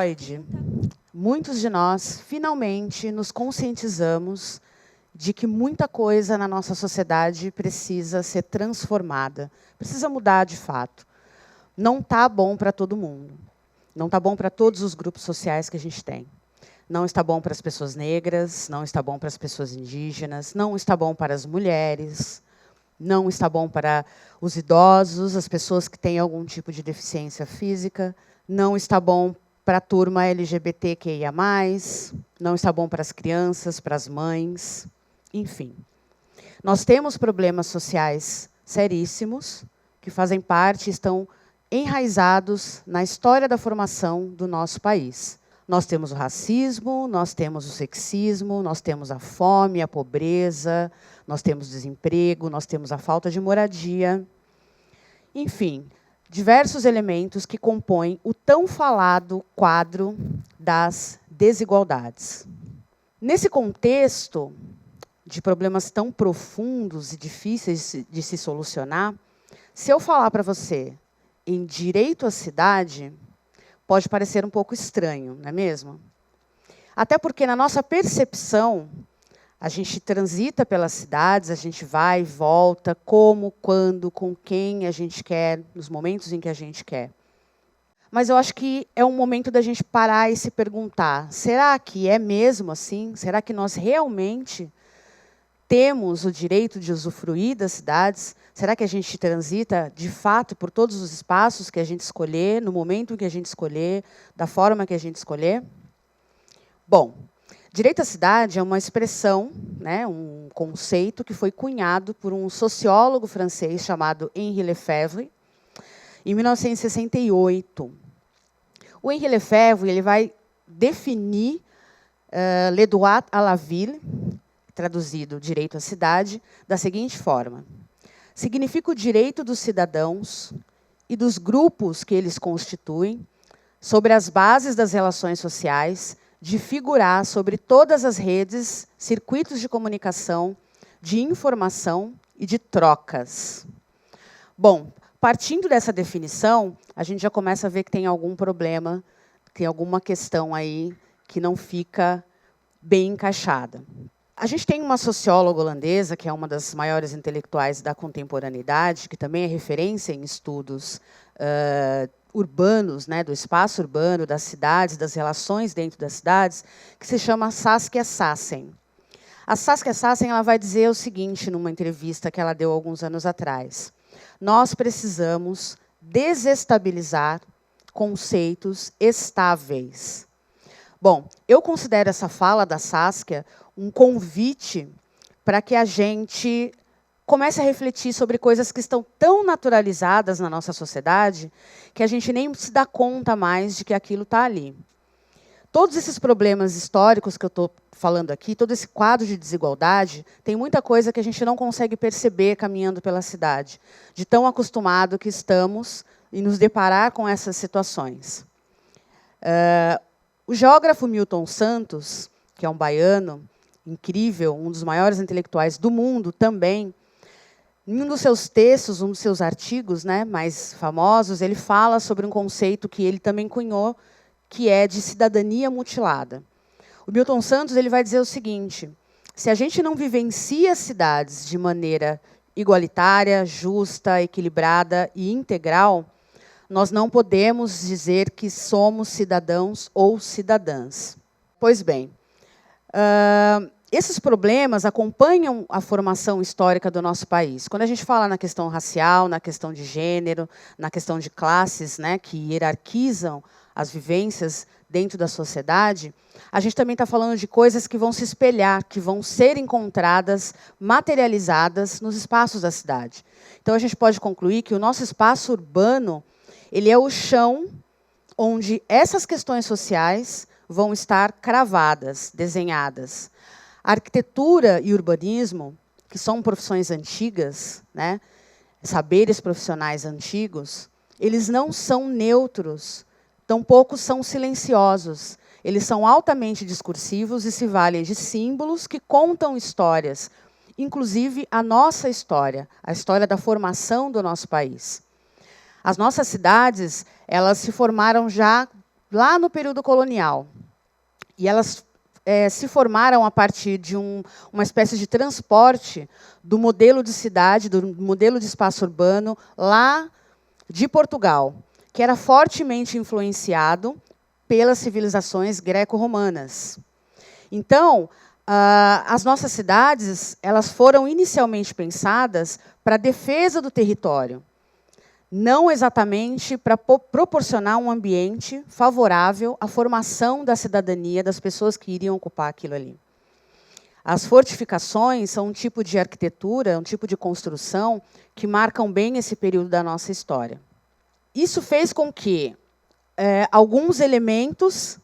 Floyd, muitos de nós finalmente nos conscientizamos de que muita coisa na nossa sociedade precisa ser transformada, precisa mudar de fato. Não está bom para todo mundo. Não está bom para todos os grupos sociais que a gente tem. Não está bom para as pessoas negras, não está bom para as pessoas indígenas, não está bom para as mulheres, não está bom para os idosos, as pessoas que têm algum tipo de deficiência física, não está bom para a turma LGBTQIA+, não está bom para as crianças, para as mães, enfim. Nós temos problemas sociais seríssimos que fazem parte, estão enraizados na história da formação do nosso país. Nós temos o racismo, nós temos o sexismo, nós temos a fome, a pobreza, nós temos o desemprego, nós temos a falta de moradia. Enfim, diversos elementos que compõem o tão falado quadro das desigualdades. Nesse contexto de problemas tão profundos e difíceis de se solucionar, se eu falar para você em direito à cidade, pode parecer um pouco estranho, não é mesmo? Até porque, na nossa percepção, a gente transita pelas cidades, a gente vai e volta, como, quando, com quem a gente quer, nos momentos em que a gente quer. Mas eu acho que é um momento da gente parar e se perguntar, será que é mesmo assim? Será que nós realmente temos o direito de usufruir das cidades? Será que a gente transita, de fato, por todos os espaços que a gente escolher, no momento que a gente escolher, da forma que a gente escolher? Bom, direito à cidade é uma expressão, né, um conceito que foi cunhado por um sociólogo francês chamado Henri Lefebvre, em 1968. O Henri Lefebvre ele vai definir le droit à la ville, traduzido direito à cidade, da seguinte forma: significa o direito dos cidadãos e dos grupos que eles constituem, sobre as bases das relações sociais, de figurar sobre todas as redes, circuitos de comunicação, de informação e de trocas. Bom, partindo dessa definição, a gente já começa a ver que tem algum problema, tem alguma questão aí que não fica bem encaixada. A gente tem uma socióloga holandesa, que é uma das maiores intelectuais da contemporaneidade, que também é referência em estudos urbanos, né, do espaço urbano, das cidades, das relações dentro das cidades, que se chama Saskia Sassen. A Saskia Sassen ela vai dizer o seguinte, numa entrevista que ela deu alguns anos atrás: nós precisamos desestabilizar conceitos estáveis. Bom, eu considero essa fala da Saskia um convite para que a gente comece a refletir sobre coisas que estão tão naturalizadas na nossa sociedade que a gente nem se dá conta mais de que aquilo está ali. Todos esses problemas históricos que eu estou falando aqui, todo esse quadro de desigualdade, tem muita coisa que a gente não consegue perceber caminhando pela cidade, de tão acostumado que estamos em nos deparar com essas situações. O geógrafo Milton Santos, que é um baiano incrível, um dos maiores intelectuais do mundo também, em um dos seus textos, um dos seus artigos, né, mais famosos, ele fala sobre um conceito que ele também cunhou, que é de cidadania mutilada. O Milton Santos ele vai dizer o seguinte: se a gente não vivencia as cidades de maneira igualitária, justa, equilibrada e integral, nós não podemos dizer que somos cidadãos ou cidadãs. Pois bem, esses problemas acompanham a formação histórica do nosso país. Quando a gente fala na questão racial, na questão de gênero, na questão de classes, né, que hierarquizam as vivências dentro da sociedade, a gente também está falando de coisas que vão se espelhar, que vão ser encontradas, materializadas nos espaços da cidade. Então, a gente pode concluir que o nosso espaço urbano ele é o chão onde essas questões sociais vão estar cravadas, desenhadas. A arquitetura e urbanismo, que são profissões antigas, né, saberes profissionais antigos, eles não são neutros, tampouco são silenciosos. Eles são altamente discursivos e se valem de símbolos que contam histórias, inclusive a nossa história, a história da formação do nosso país. As nossas cidades, elas se formaram já lá no período colonial. E elas se formaram a partir de uma espécie de transporte do modelo de cidade, do modelo de espaço urbano, lá de Portugal, que era fortemente influenciado pelas civilizações greco-romanas. Então, as nossas cidades, elas foram inicialmente pensadas para a defesa do território, não exatamente para proporcionar um ambiente favorável à formação da cidadania das pessoas que iriam ocupar aquilo ali. As fortificações são um tipo de arquitetura, um tipo de construção que marcam bem esse período da nossa história. Isso fez com que alguns elementos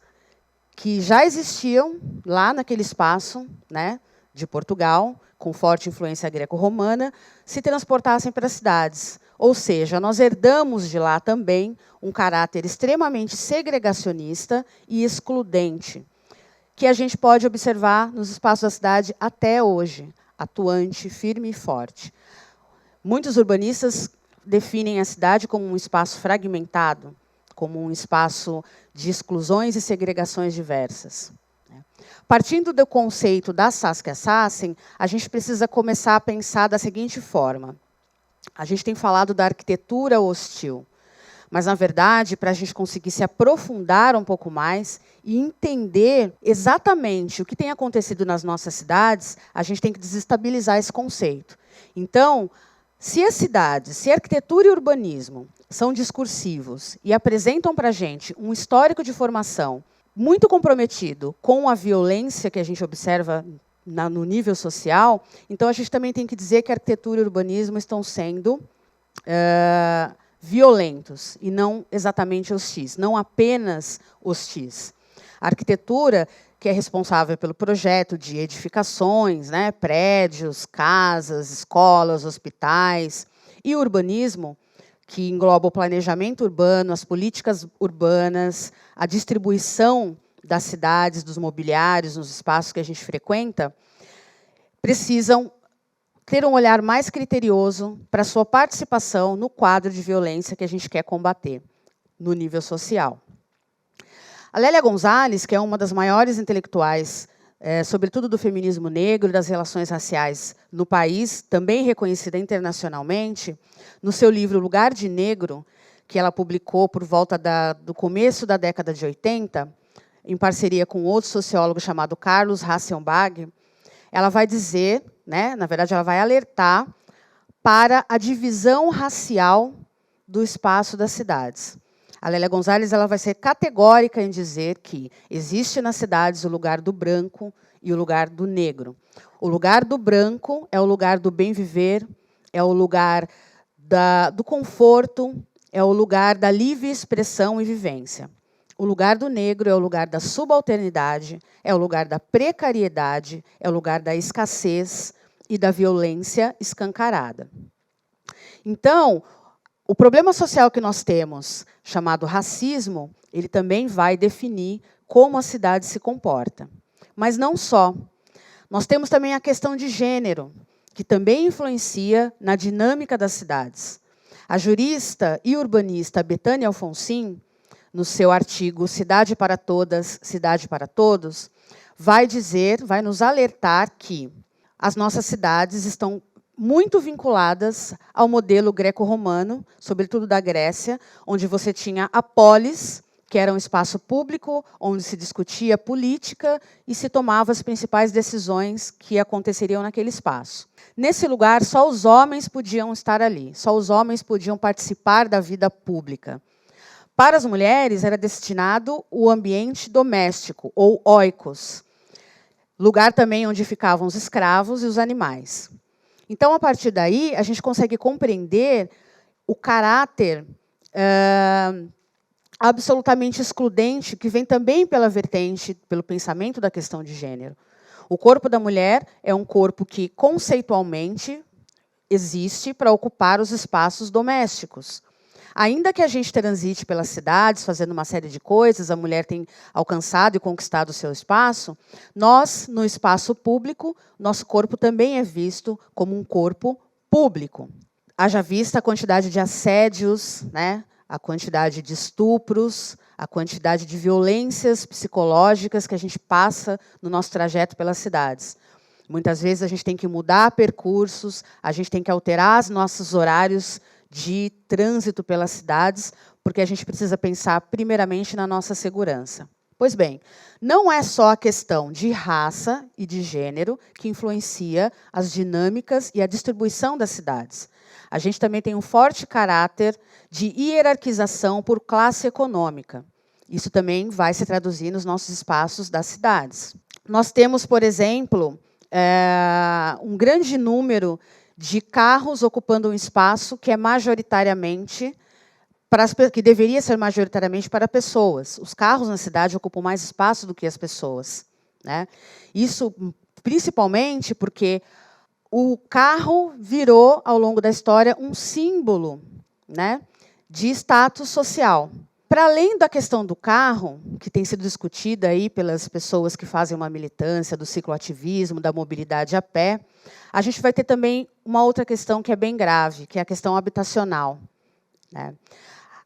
que já existiam lá naquele espaço, né, de Portugal, com forte influência greco-romana, se transportassem para as cidades. Ou seja, nós herdamos de lá também um caráter extremamente segregacionista e excludente, que a gente pode observar nos espaços da cidade até hoje, atuante, firme e forte. Muitos urbanistas definem a cidade como um espaço fragmentado, como um espaço de exclusões e segregações diversas. Partindo do conceito da Saskia Sassen, a gente precisa começar a pensar da seguinte forma. A gente tem falado da arquitetura hostil, mas, na verdade, para a gente conseguir se aprofundar um pouco mais e entender exatamente o que tem acontecido nas nossas cidades, a gente tem que desestabilizar esse conceito. Então, se as cidades, se arquitetura e urbanismo são discursivos e apresentam para a gente um histórico de formação muito comprometido com a violência que a gente observa no nível social, então a gente também tem que dizer que a arquitetura e o urbanismo estão sendo violentos e não exatamente hostis, não apenas hostis. A arquitetura, que é responsável pelo projeto de edificações, né, prédios, casas, escolas, hospitais, e o urbanismo, que engloba o planejamento urbano, as políticas urbanas, a distribuição das cidades, dos mobiliários, nos espaços que a gente frequenta, precisam ter um olhar mais criterioso para a sua participação no quadro de violência que a gente quer combater no nível social. A Lélia Gonzalez, que é uma das maiores intelectuais, sobretudo do feminismo negro e das relações raciais no país, também reconhecida internacionalmente, no seu livro Lugar de Negro, que ela publicou por volta do começo da década de 80, em parceria com outro sociólogo chamado Carlos Rassenbach, ela vai dizer, né, na verdade, ela vai alertar para a divisão racial do espaço das cidades. A Lélia Gonzalez ela vai ser categórica em dizer que existe nas cidades o lugar do branco e o lugar do negro. O lugar do branco é o lugar do bem viver, é o lugar do conforto, é o lugar da livre expressão e vivência. O lugar do negro é o lugar da subalternidade, é o lugar da precariedade, é o lugar da escassez e da violência escancarada. Então, o problema social que nós temos, chamado racismo, ele também vai definir como a cidade se comporta. Mas não só. Nós temos também a questão de gênero, que também influencia na dinâmica das cidades. A jurista e urbanista Betânia Alfonsin, no seu artigo Cidade para Todas, Cidade para Todos, vai nos alertar que as nossas cidades estão muito vinculadas ao modelo greco-romano, sobretudo da Grécia, onde você tinha a polis, que era um espaço público, onde se discutia política e se tomavam as principais decisões que aconteceriam naquele espaço. Nesse lugar, só os homens podiam estar ali, só os homens podiam participar da vida pública. Para as mulheres, era destinado o ambiente doméstico, ou oikos, lugar também onde ficavam os escravos e os animais. Então, a partir daí, a gente consegue compreender o caráter absolutamente excludente que vem também pela vertente, pelo pensamento da questão de gênero. O corpo da mulher é um corpo que, conceitualmente, existe para ocupar os espaços domésticos. Ainda que a gente transite pelas cidades, fazendo uma série de coisas, a mulher tem alcançado e conquistado o seu espaço, nós, no espaço público, nosso corpo também é visto como um corpo público. Haja vista a quantidade de assédios, né, a quantidade de estupros, a quantidade de violências psicológicas que a gente passa no nosso trajeto pelas cidades. Muitas vezes a gente tem que mudar percursos, a gente tem que alterar os nossos horários de trânsito pelas cidades, porque a gente precisa pensar primeiramente na nossa segurança. Pois bem, não é só a questão de raça e de gênero que influencia as dinâmicas e a distribuição das cidades. A gente também tem um forte caráter de hierarquização por classe econômica. Isso também vai se traduzir nos nossos espaços das cidades. Nós temos, por exemplo, um grande número de carros ocupando um espaço que é majoritariamente que deveria ser majoritariamente para pessoas. Os carros na cidade ocupam mais espaço do que as pessoas, né? Isso principalmente porque o carro virou, ao longo da história, um símbolo, né, de status social. Para além da questão do carro, que tem sido discutida aí pelas pessoas que fazem uma militância do cicloativismo, da mobilidade a pé, a gente vai ter também uma outra questão que é bem grave, que é a questão habitacional, né?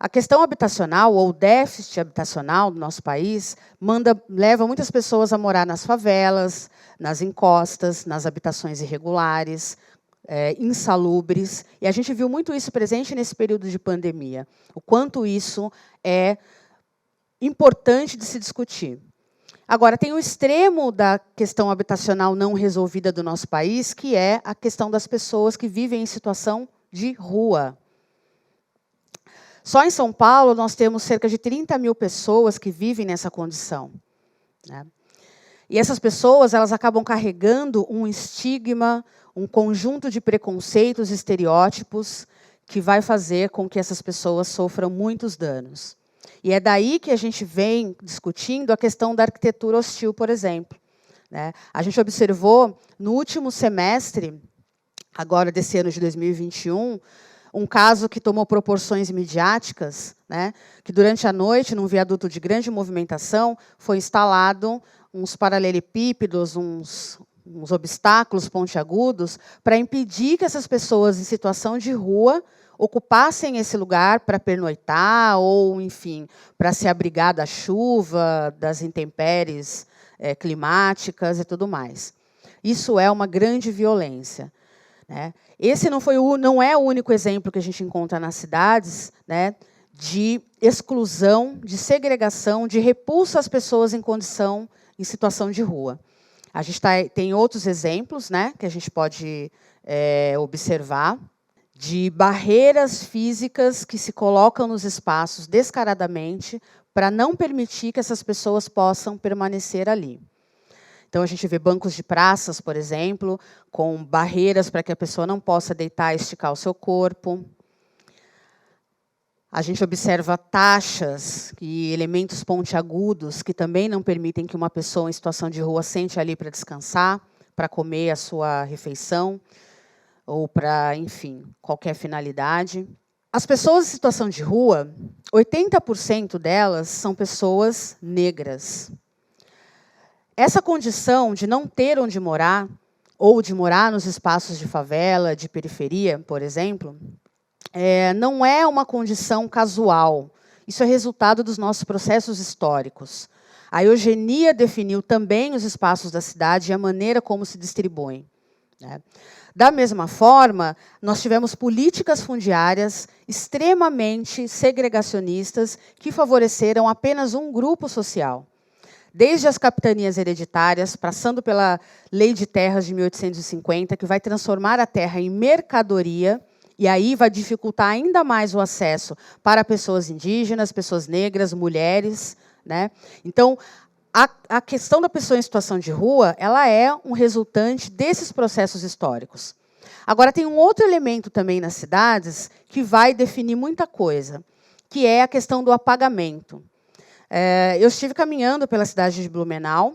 A questão habitacional, ou o déficit habitacional do nosso país, leva muitas pessoas a morar nas favelas, nas encostas, nas habitações irregulares, insalubres. E a gente viu muito isso presente nesse período de pandemia. O quanto isso é importante de se discutir. Agora, tem o extremo da questão habitacional não resolvida do nosso país, que é a questão das pessoas que vivem em situação de rua. Só em São Paulo, nós temos cerca de 30 mil pessoas que vivem nessa condição, né? E essas pessoas, elas acabam carregando um estigma, um conjunto de preconceitos, estereótipos, que vai fazer com que essas pessoas sofram muitos danos. E é daí que a gente vem discutindo a questão da arquitetura hostil, por exemplo, né? A gente observou, no último semestre, agora desse ano de 2021, um caso que tomou proporções midiáticas, né, que durante a noite, num viaduto de grande movimentação, foi instalado uns paralelepípedos, uns obstáculos pontiagudos, para impedir que essas pessoas em situação de rua ocupassem esse lugar para pernoitar ou, enfim, para se abrigar da chuva, das intempéries climáticas e tudo mais. Isso é uma grande violência, né? Esse não é o único exemplo que a gente encontra nas cidades, né, de exclusão, de segregação, de repulsa às pessoas em situação de rua. A gente tem outros exemplos, né, que a gente pode observar, de barreiras físicas que se colocam nos espaços descaradamente para não permitir que essas pessoas possam permanecer ali. Então, a gente vê bancos de praças, por exemplo, com barreiras para que a pessoa não possa deitar e esticar o seu corpo. A gente observa taxas e elementos pontiagudos que também não permitem que uma pessoa em situação de rua sente ali para descansar, para comer a sua refeição, ou para, enfim, qualquer finalidade. As pessoas em situação de rua, 80% delas são pessoas negras. Essa condição de não ter onde morar, ou de morar nos espaços de favela, de periferia, por exemplo, não é uma condição casual. Isso é resultado dos nossos processos históricos. A eugenia definiu também os espaços da cidade e a maneira como se distribuem, né? Da mesma forma, nós tivemos políticas fundiárias extremamente segregacionistas que favoreceram apenas um grupo social. Desde as capitanias hereditárias, passando pela Lei de Terras de 1850, que vai transformar a terra em mercadoria, e aí vai dificultar ainda mais o acesso para pessoas indígenas, pessoas negras, mulheres, né? Então, a questão da pessoa em situação de rua, ela é um resultante desses processos históricos. Agora, tem um outro elemento também nas cidades que vai definir muita coisa, que é a questão do apagamento. Eu estive caminhando pela cidade de Blumenau,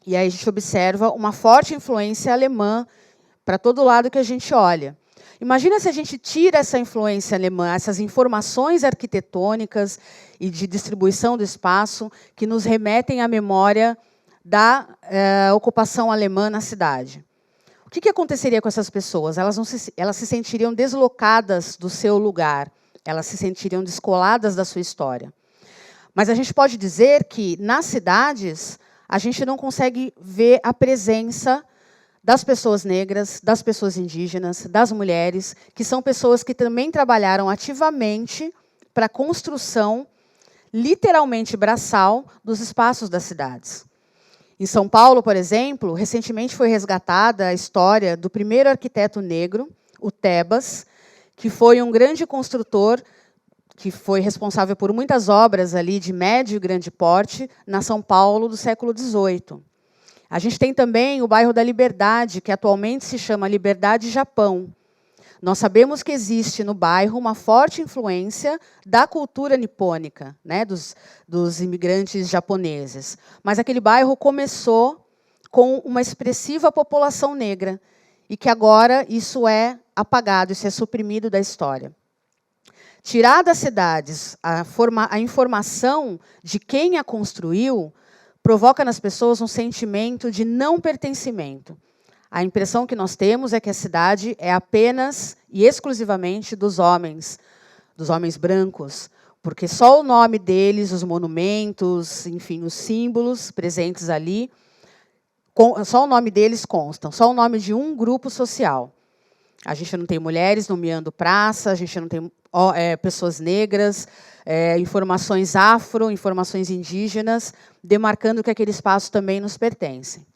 e aí a gente observa uma forte influência alemã para todo lado que a gente olha. Imagina se a gente tira essa influência alemã, essas informações arquitetônicas e de distribuição do espaço que nos remetem à memória da ocupação alemã na cidade. O que aconteceria com essas pessoas? Elas se sentiriam deslocadas do seu lugar, Elas se sentiriam descoladas da sua história. Mas a gente pode dizer que, nas cidades, a gente não consegue ver a presença das pessoas negras, das pessoas indígenas, das mulheres, que são pessoas que também trabalharam ativamente para a construção, literalmente braçal, dos espaços das cidades. Em São Paulo, por exemplo, recentemente foi resgatada a história do primeiro arquiteto negro, o Tebas, que foi um grande construtor, que foi responsável por muitas obras ali de médio e grande porte na São Paulo do século XVIII. A gente tem também o bairro da Liberdade, que atualmente se chama Liberdade Japão. Nós sabemos que existe no bairro uma forte influência da cultura nipônica, né, dos imigrantes japoneses. Mas aquele bairro começou com uma expressiva população negra, e que agora isso é apagado, isso é suprimido da história. Tirar das cidades a informação de quem a construiu provoca nas pessoas um sentimento de não pertencimento. A impressão que nós temos é que a cidade é apenas e exclusivamente dos homens brancos, porque só o nome deles, os monumentos, enfim, os símbolos presentes ali, só o nome deles constam, só o nome de um grupo social. A gente não tem mulheres nomeando praça, a gente não tem pessoas negras, informações afro, informações indígenas, demarcando que aquele espaço também nos pertence.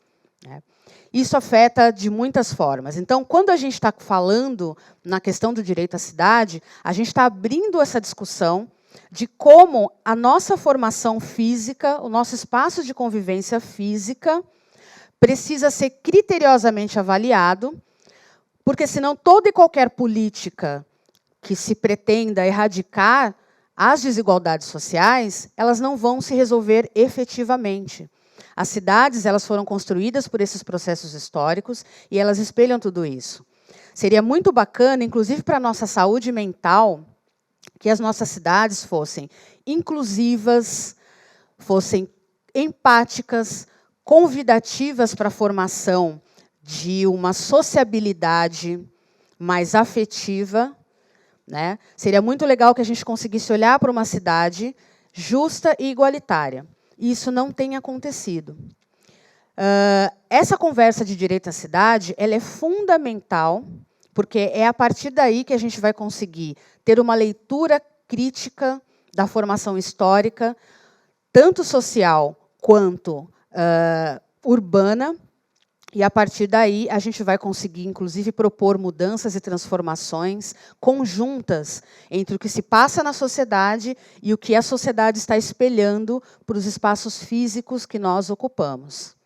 Isso afeta de muitas formas. Então, quando a gente está falando na questão do direito à cidade, a gente está abrindo essa discussão de como a nossa formação física, o nosso espaço de convivência física, precisa ser criteriosamente avaliado, porque senão toda e qualquer política que se pretenda erradicar as desigualdades sociais, elas não vão se resolver efetivamente. As cidades, elas foram construídas por esses processos históricos e elas espelham tudo isso. Seria muito bacana, inclusive para a nossa saúde mental, que as nossas cidades fossem inclusivas, fossem empáticas, convidativas para a formação de uma sociabilidade mais afetiva, né? Seria muito legal que a gente conseguisse olhar para uma cidade justa e igualitária. E isso não tem acontecido. Essa conversa de direito à cidade, ela é fundamental, porque é a partir daí que a gente vai conseguir ter uma leitura crítica da formação histórica, tanto social quanto urbana, e, a partir daí, a gente vai conseguir, inclusive, propor mudanças e transformações conjuntas entre o que se passa na sociedade e o que a sociedade está espelhando para os espaços físicos que nós ocupamos.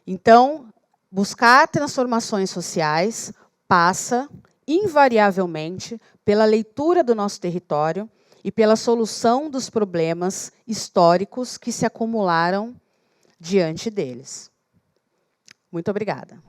Então, buscar transformações sociais passa, invariavelmente, pela leitura do nosso território e pela solução dos problemas históricos que se acumularam diante deles. Muito obrigada.